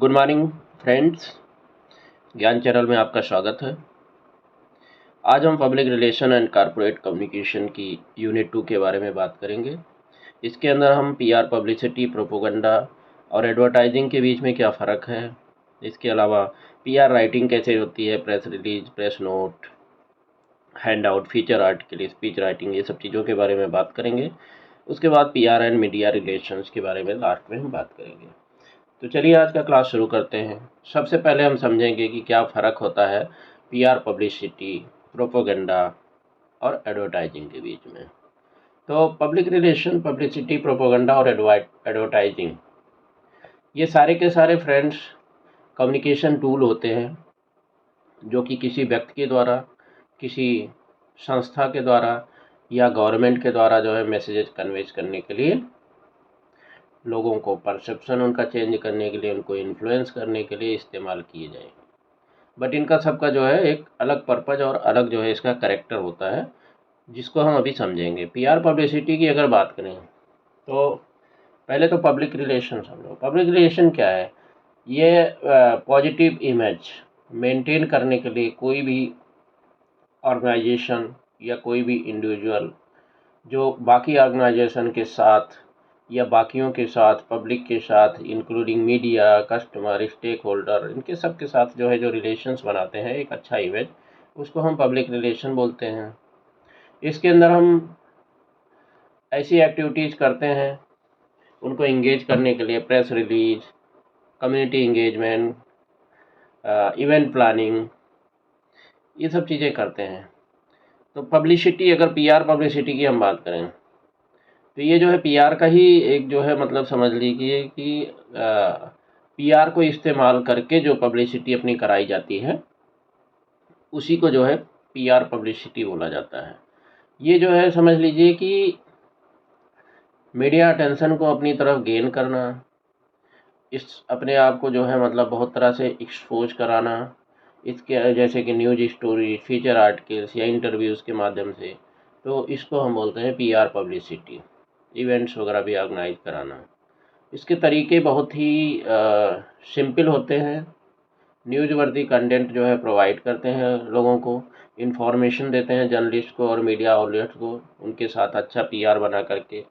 Good morning friends, ज्ञान channel में आपका स्वागत है। आज हम public relation and corporate communication की यूनिट 2 के बारे में बात करेंगे। इसके अंदर हम पीआर, पब्लिसिटी, प्रोपोगंडा और एडवर्टाइजिंग के बीच में क्या फ़र्क है। इसके अलावा पीआर राइटिंग कैसे होती है, press release, press note, hand out, feature article, speech writing, ये सब चीज़ों के बारे में बात करेंगे। उसके बाद पीआर एंड मीडिया रिलेशंस के बारे में लास्ट में हम बात करेंगे। तो चलिए आज का क्लास शुरू करते हैं। सबसे पहले हम समझेंगे कि क्या फ़र्क होता है पीआर, पब्लिसिटी, प्रोपोगंडा और एडवर्टाइजिंग के बीच में। तो पब्लिक रिलेशन, पब्लिसिटी, प्रोपोगंडा और एडवर्टाइजिंग, ये सारे के सारे फ्रेंड्स कम्युनिकेशन टूल होते हैं जो कि किसी व्यक्ति के द्वारा, किसी संस्था के द्वारा या गवर्नमेंट के द्वारा जो है मैसेजेस कन्वेज करने के लिए, लोगों को परसेप्शन उनका चेंज करने के लिए, उनको इन्फ्लुएंस करने के लिए इस्तेमाल किए जाए। बट इनका सबका जो है एक अलग पर्पज़ और अलग जो है इसका कैरेक्टर होता है, जिसको हम अभी समझेंगे। पीआर पब्लिसिटी की अगर बात करें तो पहले तो पब्लिक रिलेशन समझो। पब्लिक रिलेशन क्या है? ये पॉजिटिव इमेज मेंटेन करने के लिए कोई भी ऑर्गेनाइजेशन या कोई भी इंडिविजुअल जो बाकी ऑर्गेनाइजेशन के साथ या बाकियों के साथ, पब्लिक के साथ, including media, customer, stakeholder, इनके सब के साथ जो है जो रिलेशंस बनाते हैं एक अच्छा इमेज, उसको हम पब्लिक रिलेशन बोलते हैं। इसके अंदर हम ऐसी एक्टिविटीज़ करते हैं उनको इंगेज करने के लिए, press release, community engagement, event planning, ये सब चीज़ें करते हैं। तो पब्लिसिटी, अगर पीआर पब्लिसिटी की हम बात करें तो ये जो है पीआर का ही एक जो है मतलब समझ लीजिए कि पीआर को इस्तेमाल करके जो पब्लिसिटी अपनी कराई जाती है उसी को जो है पीआर पब्लिसिटी बोला जाता है। ये जो है समझ लीजिए कि मीडिया अटेंशन को अपनी तरफ गेन करना, इस अपने आप को जो है मतलब बहुत तरह से एक्सपोज कराना, इसके जैसे कि न्यूज स्टोरी, फीचर आर्टिकल्स या इंटरव्यूज़ के माध्यम से, तो इसको हम बोलते हैं पीआर पब्लिसिटी। इवेंट्स वगैरह भी ऑर्गेनाइज कराना। इसके तरीके बहुत ही सिंपल होते हैं। न्यूज़ वर्दी कंटेंट जो है प्रोवाइड करते हैं लोगों को, इन्फॉर्मेशन देते हैं जर्नलिस्ट को और मीडिया आउटलेट्स को, उनके साथ अच्छा पीआर बना करके,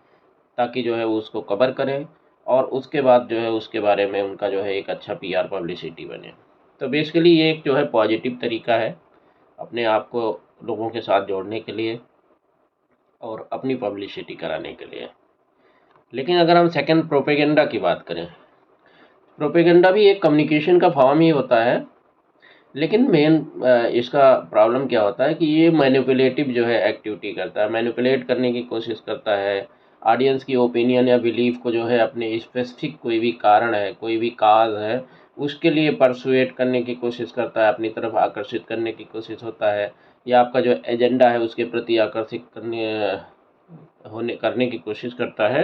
ताकि जो है वो उसको कवर करें और उसके बाद जो है उसके बारे में उनका जो है एक अच्छा पीआर पब्लिसिटी बने। तो बेसिकली ये एक जो है पॉजिटिव तरीका है अपने आप को लोगों के साथ जोड़ने के लिए और अपनी पब्लिसिटी कराने के लिए। लेकिन अगर हम सेकंड प्रोपेगेंडा की बात करें, प्रोपेगेंडा भी एक कम्युनिकेशन का फॉर्म ही होता है, लेकिन मेन इसका प्रॉब्लम क्या होता है कि ये मैनिपुलेटिव जो है एक्टिविटी करता है, मैनिपुलेट करने की कोशिश करता है। ऑडियंस की ओपिनियन या बिलीफ को जो है अपने स्पेसिफिक कोई भी कारण है, कोई भी काज है, उसके लिए परसुएट करने की कोशिश करता है, अपनी तरफ आकर्षित करने की कोशिश होता है, या आपका जो एजेंडा है उसके प्रति आकर्षित करने की कोशिश करता है।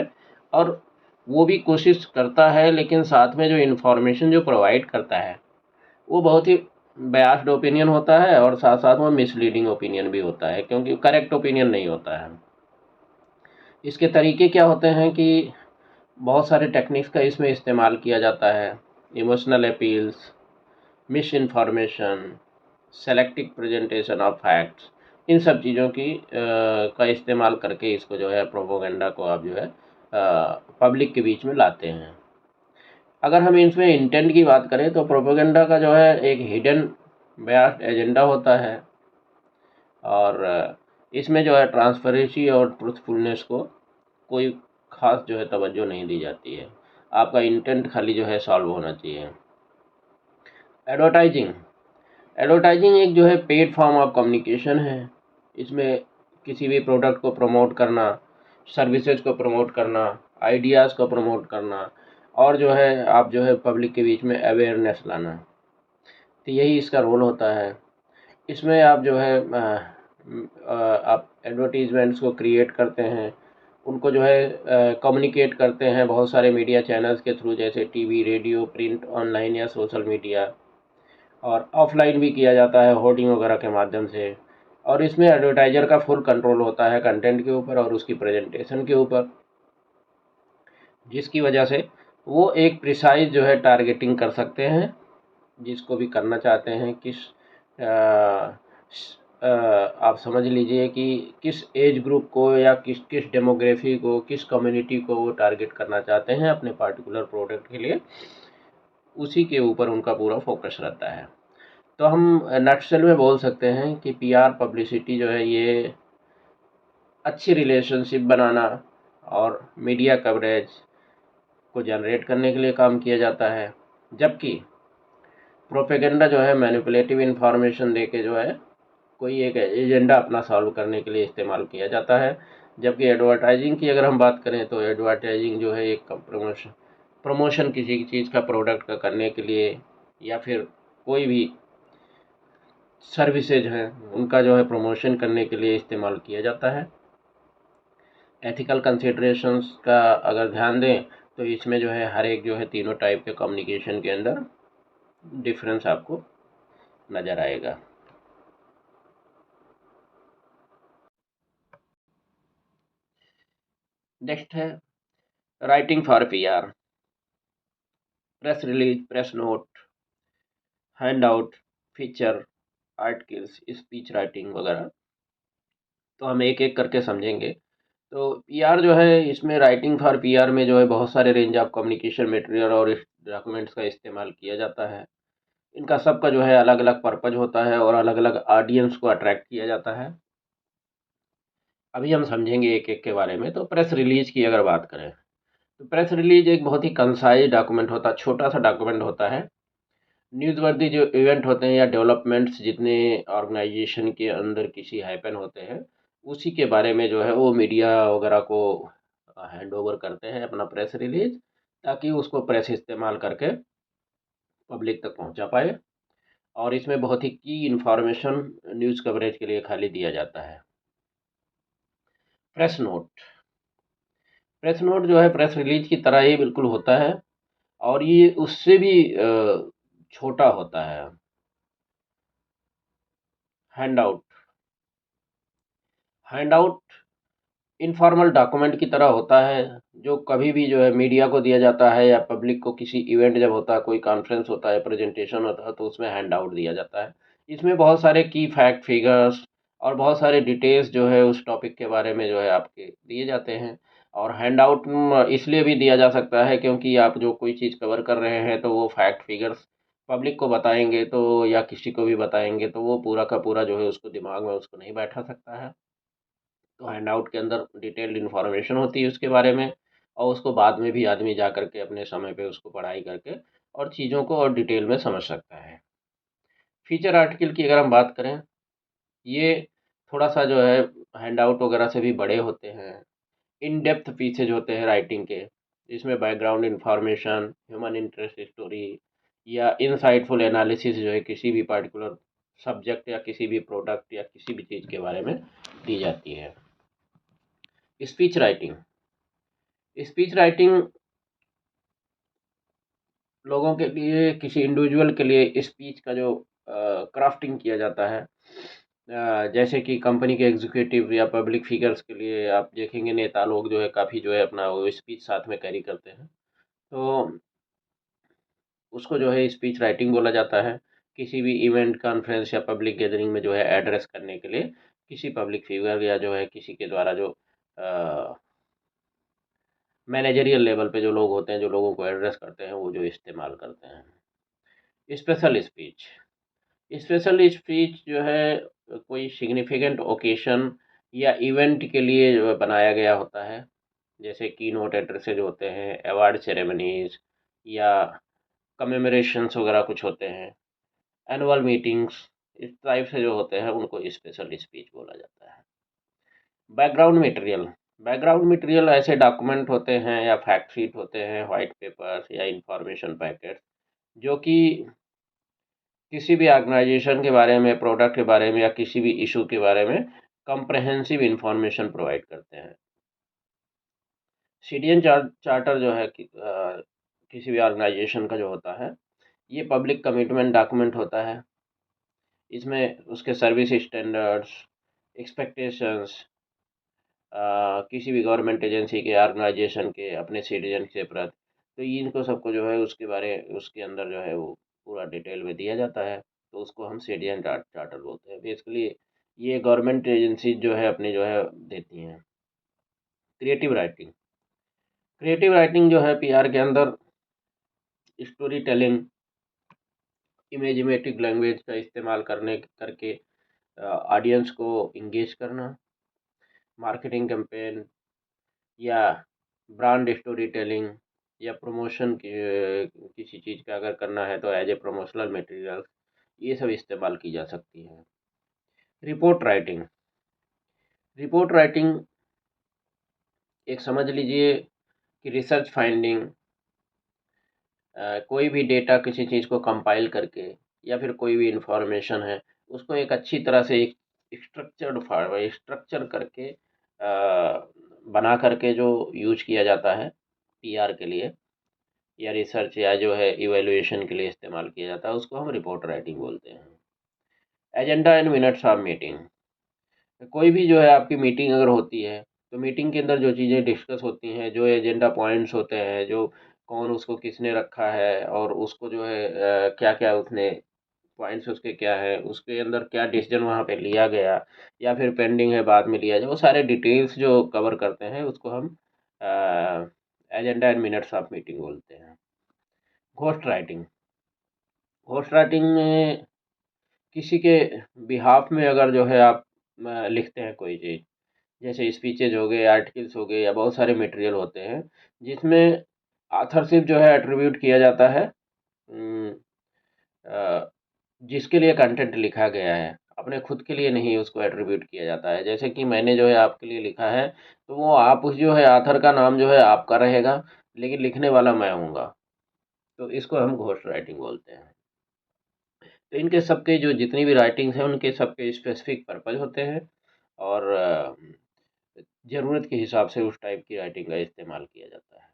और वो भी कोशिश करता है, लेकिन साथ में जो इन्फॉर्मेशन जो प्रोवाइड करता है वो बहुत ही बयास्ड ओपिनियन होता है और साथ साथ में मिसलीडिंग ओपिनियन भी होता है, क्योंकि करेक्ट ओपिनियन नहीं होता है। इसके तरीके क्या होते हैं कि बहुत सारे टेक्निक्स का इसमें इस्तेमाल किया जाता है। Emotional appeals, misinformation, selective presentation of facts, इन सब चीज़ों की का इस्तेमाल करके इसको जो है प्रोपोगंडा को आप जो है पब्लिक के बीच में लाते हैं। अगर हम इसमें इंटेंट की बात करें तो प्रोपेगेंडा का जो है एक हिडन बयास्ड एजेंडा होता है और इसमें जो है ट्रांसपेरेंसी और ट्रूथफुलनेस को कोई ख़ास जो है तवज्जो नहीं दी जाती है। आपका इंटेंट खाली जो है सॉल्व होना चाहिए। एडवर्टाइजिंग, एडवर्टाइजिंग एक जो है पेड फॉर्म ऑफ कम्युनिकेशन है। इसमें किसी भी प्रोडक्ट को प्रमोट करना, सर्विसेज को प्रमोट करना, आइडियाज़ को प्रमोट करना और जो है आप जो है पब्लिक के बीच में अवेयरनेस लाना, तो यही इसका रोल होता है। इसमें आप जो है आप एडवर्टीज़मेंट्स को क्रिएट करते हैं, उनको जो है कम्युनिकेट करते हैं बहुत सारे मीडिया चैनल्स के थ्रू, जैसे टीवी, रेडियो, प्रिंट, ऑनलाइन या सोशल मीडिया, और ऑफलाइन भी किया जाता है होर्डिंग वगैरह के माध्यम से। और इसमें एडवर्टाइज़र का फुल कंट्रोल होता है कंटेंट के ऊपर और उसकी प्रेजेंटेशन के ऊपर, जिसकी वजह से वो एक प्रिसाइज जो है टारगेटिंग कर सकते हैं, जिसको भी करना चाहते हैं। आप समझ लीजिए कि किस एज ग्रुप को या किस किस डेमोग्राफी को, किस कम्युनिटी को वो टारगेट करना चाहते हैं अपने पार्टिकुलर प्रोडक्ट के लिए, उसी के ऊपर उनका पूरा फोकस रहता है। तो हम नटशेल में बोल सकते हैं कि पीआर पब्लिसिटी जो है ये अच्छी रिलेशनशिप बनाना और मीडिया कवरेज को जनरेट करने के लिए काम किया जाता है, जबकि प्रोपेगेंडा जो है मैनिपुलेटिव इन्फॉर्मेशन देके जो है कोई एक एजेंडा अपना सॉल्व करने के लिए इस्तेमाल किया जाता है। जबकि एडवर्टाइजिंग की अगर हम बात करें तो एडवर्टाइजिंग जो है एक प्रमोशन किसी चीज़ का, प्रोडक्ट का करने के लिए, या फिर कोई भी सर्विसेज हैं उनका जो है प्रमोशन करने के लिए इस्तेमाल किया जाता है। एथिकल कंसिडरेशंस का अगर ध्यान दें तो इसमें जो है हर एक जो है तीनों टाइप के कम्युनिकेशन के अंदर डिफरेंस आपको नज़र आएगा। नेक्स्ट है writing for PR, press release, press note, hand out, feature, articles, speech writing वगैरह। तो हम एक एक करके समझेंगे। तो पीआर जो है, इसमें राइटिंग फॉर पीआर में जो है बहुत सारे रेंज ऑफ कम्युनिकेशन मटेरियल और डॉक्यूमेंट्स का इस्तेमाल किया जाता है। इनका सबका जो है अलग अलग पर्पज होता है और अलग अलग ऑडियंस को अट्रैक्ट किया जाता है। अभी हम समझेंगे एक एक के बारे में। तो प्रेस रिलीज की अगर बात करें तो प्रेस रिलीज एक बहुत ही कंसाइज डॉक्यूमेंट होता है, छोटा सा डॉक्यूमेंट होता है। न्यूज़वर्दी जो इवेंट होते हैं या डेवलपमेंट्स जितने ऑर्गेनाइजेशन के अंदर किसी हैपन होते हैं, उसी के बारे में जो है वो मीडिया वगैरह को हैंड ओवर करते हैं अपना प्रेस रिलीज, ताकि उसको प्रेस इस्तेमाल करके पब्लिक तक पहुंचा पाए। और इसमें बहुत ही की इंफॉर्मेशन न्यूज़ कवरेज के लिए खाली दिया जाता है। प्रेस नोट, प्रेस नोट जो है प्रेस रिलीज की तरह ही बिल्कुल होता है, और ये उससे भी छोटा होता है। Hand out, hand out informal document की तरह होता है, जो कभी भी जो है मीडिया को दिया जाता है या पब्लिक को। किसी इवेंट जब होता है, कोई कॉन्फ्रेंस होता है, प्रेजेंटेशन होता है, तो उसमें हैंड आउट दिया जाता है। इसमें बहुत सारे की फैक्ट, फिगर्स और बहुत सारे डिटेल्स जो है उस टॉपिक के बारे में जो है आपके दिए जाते हैं। और हैंड आउट इसलिए भी दिया जा सकता है क्योंकि आप जो कोई चीज़ कवर कर रहे हैं तो वो फैक्ट फिगर्स पब्लिक को बताएंगे तो, या किसी को भी बताएंगे तो वो पूरा का पूरा जो है उसको दिमाग में उसको नहीं बैठा सकता है। तो हैंडआउट के अंदर डिटेल्ड इन्फॉर्मेशन होती है उसके बारे में, और उसको बाद में भी आदमी जा करके अपने समय पे उसको पढ़ाई करके और चीज़ों को और डिटेल में समझ सकता है। फीचर आर्टिकल की अगर हम बात करें, ये थोड़ा सा जो है हैंडआउट वगैरह से भी बड़े होते हैं। इन डेप्थ पीसेज होते हैं राइटिंग के, इसमें background information, human interest story या इनसाइटफुल एनालिसिस जो है किसी भी पार्टिकुलर सब्जेक्ट या किसी भी प्रोडक्ट या किसी भी चीज़ के बारे में दी जाती है। स्पीच राइटिंग, स्पीच राइटिंग लोगों के लिए, किसी इंडिविजुअल के लिए स्पीच का जो क्राफ्टिंग किया जाता है, जैसे कि कंपनी के एग्जीक्यूटिव या पब्लिक फिगर्स के लिए आप देखेंगे नेता लोग जो है काफ़ी जो है अपना वो स्पीच साथ में कैरी करते हैं। तो उसको जो है स्पीच राइटिंग बोला जाता है। किसी भी इवेंट, कॉन्फ्रेंस या पब्लिक गैदरिंग में जो है एड्रेस करने के लिए किसी पब्लिक फिगर या जो है किसी के द्वारा जो मैनेजरियल लेवल पे जो लोग होते हैं, जो लोगों को एड्रेस करते हैं, वो जो इस्तेमाल करते हैं। स्पेशल स्पीच, स्पेशल स्पीच जो है कोई सिग्निफिकेंट ओकेशन या इवेंट के लिए जो है बनाया गया होता है। जैसे की नोट एड्रेसेज होते हैं, अवार्ड सेरेमनीज या कमेमोरेशंस वगैरह कुछ होते हैं, एनुअल मीटिंग्स, इस टाइप से जो होते हैं उनको स्पेशल स्पीच बोला जाता है। बैकग्राउंड मटेरियल, बैकग्राउंड मटेरियल ऐसे डॉक्यूमेंट होते हैं या फैक्ट शीट होते हैं, वाइट पेपर्स या इंफॉर्मेशन पैकेट, जो कि किसी भी ऑर्गेनाइजेशन के बारे में, प्रोडक्ट के बारे में या किसी भी इशू के बारे में कम्प्रहेंसिव इंफॉर्मेशन प्रोवाइड करते हैं। सीडीएन चार्टर जो है किसी भी ऑर्गेनाइजेशन का जो होता है, ये पब्लिक कमिटमेंट डॉक्यूमेंट होता है। इसमें उसके सर्विस स्टैंडर्ड्स, एक्सपेक्टेशंस, किसी भी गवर्नमेंट एजेंसी के, ऑर्गेनाइजेशन के अपने सिटीजन के प्रति, तो इनको सबको जो है उसके अंदर जो है वो पूरा डिटेल में दिया जाता है, तो उसको हम सीडीएन चार्टर बोलते हैं। बेसिकली ये गवर्नमेंट एजेंसी जो है अपनी जो है देती हैं। क्रिएटिव राइटिंग, क्रिएटिव राइटिंग जो है पीआर के अंदर स्टोरी टेलिंग, इमेजिनेटिव लैंग्वेज का इस्तेमाल करके ऑडियंस को इंगेज करना, मार्केटिंग कैंपेन या ब्रांड स्टोरी टेलिंग या प्रमोशन किसी चीज़ का अगर करना है तो एज ए प्रमोशनल मटेरियल ये सब इस्तेमाल की जा सकती है। रिपोर्ट राइटिंग, रिपोर्ट राइटिंग एक समझ लीजिए कि रिसर्च फाइंडिंग, कोई भी डेटा किसी चीज़ को कंपाइल करके या फिर कोई भी इंफॉर्मेशन है उसको एक अच्छी तरह से एक स्ट्रक्चर करके बना करके जो यूज किया जाता है पीआर के लिए या रिसर्च या जो है इवैल्यूएशन के लिए इस्तेमाल किया जाता है, उसको हम रिपोर्ट राइटिंग बोलते हैं। Agenda and minutes of meeting, कोई भी जो है आपकी मीटिंग अगर होती है तो मीटिंग के अंदर जो चीज़ें डिस्कस होती हैं, जो एजेंडा पॉइंट्स होते हैं, जो कौन उसको किसने रखा है और उसको जो है क्या क्या उसने पॉइंट्स उसके क्या है, उसके अंदर क्या डिसीजन वहाँ पे लिया गया या फिर पेंडिंग है बाद में लिया जाए, वो सारे डिटेल्स जो कवर करते हैं उसको हम agenda and minutes of meeting बोलते हैं। घोस्ट राइटिंग, घोस्ट राइटिंग में किसी के बिहाफ में अगर जो है आप लिखते हैं कोई चीज़, जैसे स्पीचेज हो गए, आर्टिकल्स हो गए या बहुत सारे मटेरियल होते हैं जिसमें ऑथरशिप जो है एट्रीब्यूट किया जाता है उम, अ, जिसके लिए कंटेंट लिखा गया है, अपने खुद के लिए नहीं उसको एट्रीब्यूट किया जाता है। जैसे कि मैंने जो है आपके लिए लिखा है, तो वो आप उस जो है ऑथर का नाम जो है आपका रहेगा, लेकिन लिखने वाला मैं हूँगा, तो इसको हम घोस्ट राइटिंग बोलते हैं। तो इनके सबके जो जितनी भी राइटिंग्स हैं उनके सबके स्पेसिफिक पर्पज़ होते हैं और ज़रूरत के हिसाब से उस टाइप की राइटिंग का इस्तेमाल किया जाता है।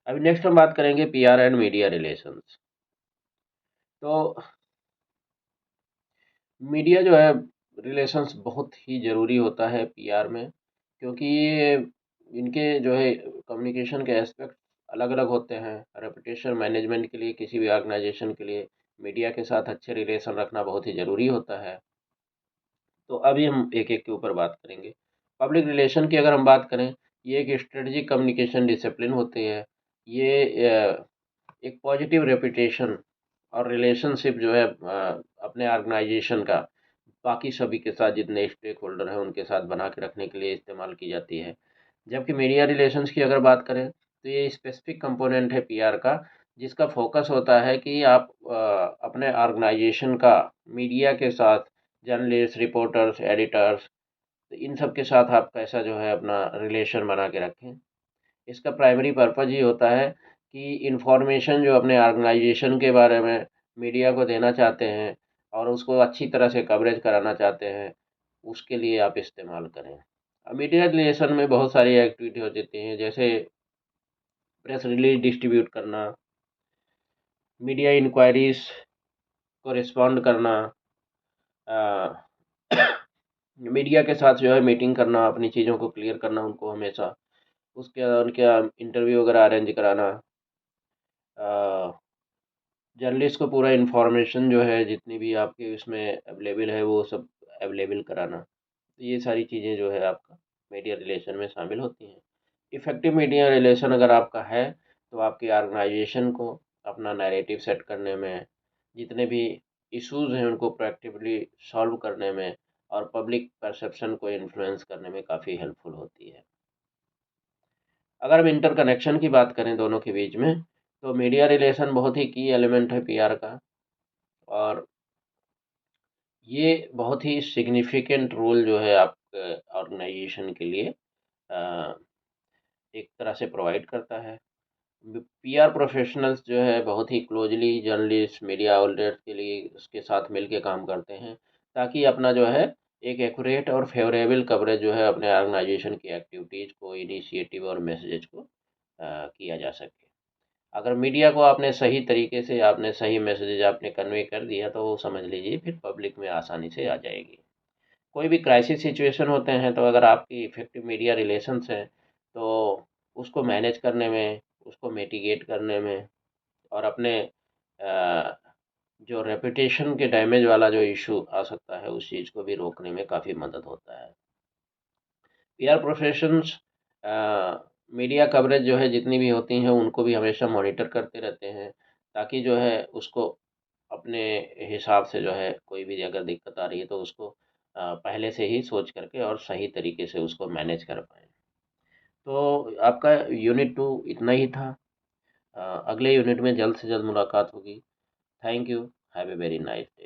अभी नेक्स्ट हम बात करेंगे पीआर एंड मीडिया रिलेशंस। तो मीडिया जो है रिलेशंस बहुत ही ज़रूरी होता है पीआर में, क्योंकि ये इनके जो है कम्युनिकेशन के एस्पेक्ट अलग-अलग होते हैं। रेपुटेशन मैनेजमेंट के लिए किसी भी ऑर्गेनाइजेशन के लिए मीडिया के साथ अच्छे रिलेशन रखना बहुत ही ज़रूरी होता है। तो अभी हम एक-एक के ऊपर बात करेंगे। पब्लिक रिलेशन की अगर हम बात करें, ये एक स्ट्रेटजिक कम्युनिकेशन डिसिप्लिन होती है। ये एक पॉजिटिव रेपुटेशन और रिलेशनशिप जो है अपने ऑर्गेनाइजेशन का बाकी सभी के साथ जितने स्टेक होल्डर हैं उनके साथ बना के रखने के लिए इस्तेमाल की जाती है। जबकि मीडिया रिलेशंस की अगर बात करें तो ये स्पेसिफिक कंपोनेंट है पीआर का, जिसका फोकस होता है कि आप अपने ऑर्गेनाइजेशन का मीडिया के साथ जर्नलिस्ट, रिपोर्टर्स, एडिटर्स, तो इन सब के साथ आप कैसा जो है अपना रिलेशन बना के रखें। इसका प्राइमरी पर्पज़ ये होता है कि इन्फॉर्मेशन जो अपने ऑर्गेनाइजेशन के बारे में मीडिया को देना चाहते हैं और उसको अच्छी तरह से कवरेज कराना चाहते हैं, उसके लिए आप इस्तेमाल करें। मीडिया रिलेशन में बहुत सारी एक्टिविटी हो जाती हैं, जैसे प्रेस रिलीज़ डिस्ट्रीब्यूट करना, मीडिया इंक्वायरीज़ को रिस्पॉन्ड करना, अ, मीडिया के साथ जो है मीटिंग करना, अपनी चीज़ों को क्लियर करना उनको हमेशा, उसके उनके इंटरव्यू वगैरह अरेंज कराना, अ, जर्नलिस्ट को पूरा इन्फॉर्मेशन जो है जितनी भी आपके उसमें अवेलेबल है वो सब अवेलेबल कराना। तो ये सारी चीज़ें जो है आपका मीडिया रिलेशन में शामिल होती हैं। इफ़ेक्टिव मीडिया रिलेशन अगर आपका है तो आपकी ऑर्गेनाइजेशन को अपना नैरेटिव सेट करने में, जितने भी इश्यूज़ हैं उनको प्रोएक्टिवली सॉल्व करने में और पब्लिक परसेप्शन को इन्फ्लुएंस करने में काफ़ी हेल्पफुल होती है। अगर हम इंटरकनेक्शन की बात करें दोनों के बीच में, तो मीडिया रिलेशन बहुत ही की एलिमेंट है पीआर का और ये बहुत ही सिग्निफिकेंट रोल जो है आपके ऑर्गेनाइजेशन के लिए अ, एक तरह से प्रोवाइड करता है। पीआर प्रोफेशनल्स जो है बहुत ही क्लोजली जर्नलिस्ट, मीडिया आउटलेट्स के लिए उसके साथ मिलके काम करते हैं, ताकि अपना जो है एक एक्यूरेट और फेवरेबल कवरेज जो है अपने ऑर्गेनाइजेशन की एक्टिविटीज़ को, इनिशिएटिव और मैसेजेस को किया जा सके। अगर मीडिया को आपने सही तरीके से आपने सही मैसेजेज आपने कन्वे कर दिया तो वो समझ लीजिए फिर पब्लिक में आसानी से आ जाएगी। कोई भी क्राइसिस सिचुएशन होते हैं तो अगर आपकी इफ़ेक्टिव मीडिया रिलेशंस हैं तो उसको मैनेज करने में, उसको मिटिगेट करने में और अपने जो रेपुटेशन के डैमेज वाला जो इशू आ सकता है उस चीज़ को भी रोकने में काफ़ी मदद होता है। पीआर प्रोफेशंस मीडिया कवरेज जो है जितनी भी होती हैं उनको भी हमेशा मॉनिटर करते रहते हैं, ताकि जो है उसको अपने हिसाब से जो है कोई भी अगर दिक्कत आ रही है तो उसको पहले से ही सोच करके और सही तरीके से उसको मैनेज कर पाएँ। तो आपका यूनिट 2 इतना ही था। अगले यूनिट में जल्द से जल्द मुलाकात होगी। Thank you. Have a very nice day.